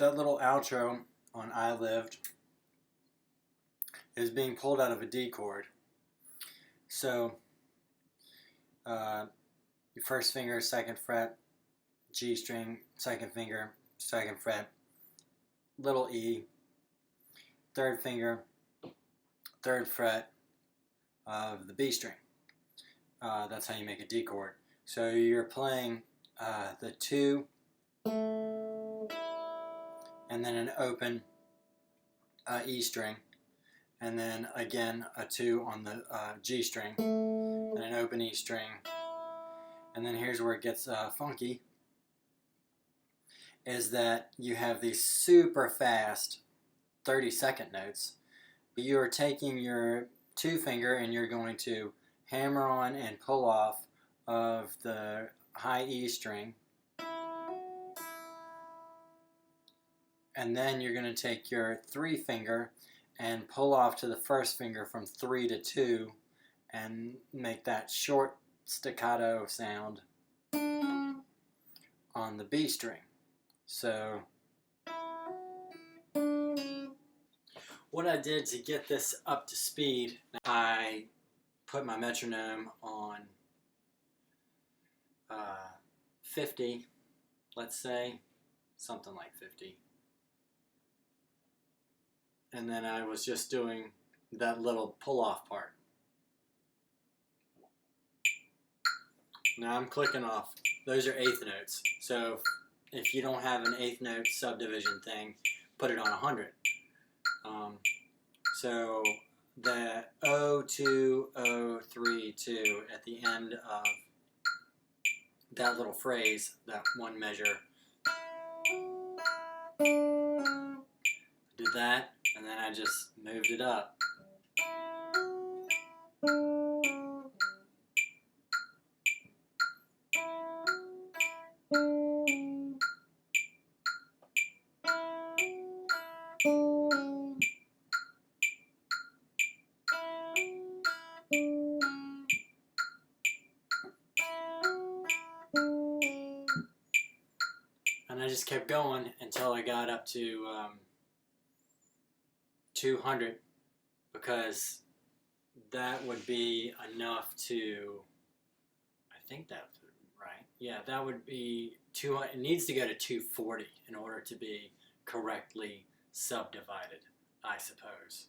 that little outro on I Lived is being pulled out of a D chord. So your first finger, second fret, G string, second finger, second fret, little E, third finger, third fret of the B string. That's how you make a D chord. So you're playing the 2 and then an open E string, and then again a 2 on the G string, and an open E string, and then here's where it gets funky, is that you have these super fast 30-second notes. You are taking your 2 finger and you're going to hammer on and pull off of the high E string, and then you're going to take your 3 finger and pull off to the first finger from 3 to 2 and make that short staccato sound on the B string. So what I did to get this up to speed, I put my metronome on 50, let's say, something like 50. And then I was just doing that little pull-off part. Now I'm clicking off. Those are eighth notes. So if you don't have an eighth note subdivision thing, put it on 100. So the 0-2, 0-3, 2 at the end of that little phrase, that one measure, did that, and then I just moved it up. And I just kept going until I got up to 200, because that would be enough to, I think that's right, yeah, that would be 200. It needs to go to 240 in order to be correctly subdivided, I suppose.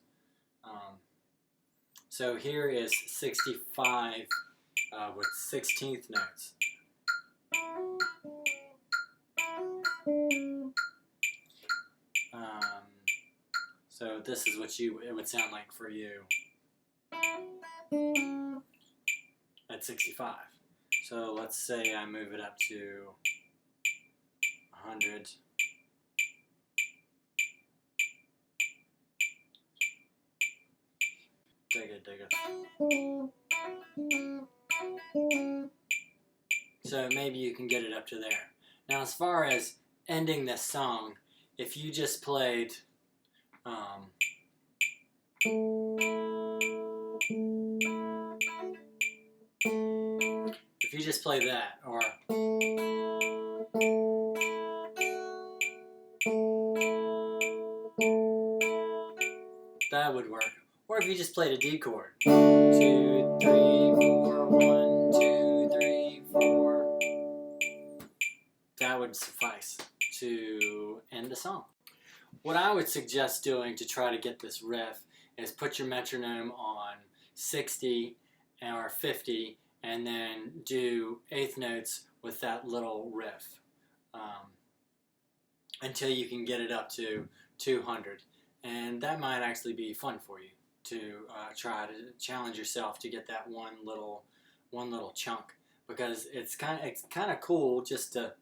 So here is 65 with 16th notes. So this is what it would sound like for you at 65. So let's say I move it up to 100. Dig it. So maybe you can get it up to there. Now as far as ending this song, if you just played if you just play that, or that would work. Or if you just played a D chord. 2, 3, 4, 1, 2, 3, 4. That would suffice to end the song. What I would suggest doing to try to get this riff is put your metronome on 60 or 50 and then do eighth notes with that little riff until you can get it up to 200. And that might actually be fun for you to try to challenge yourself to get that one little chunk, because it's kind of cool just to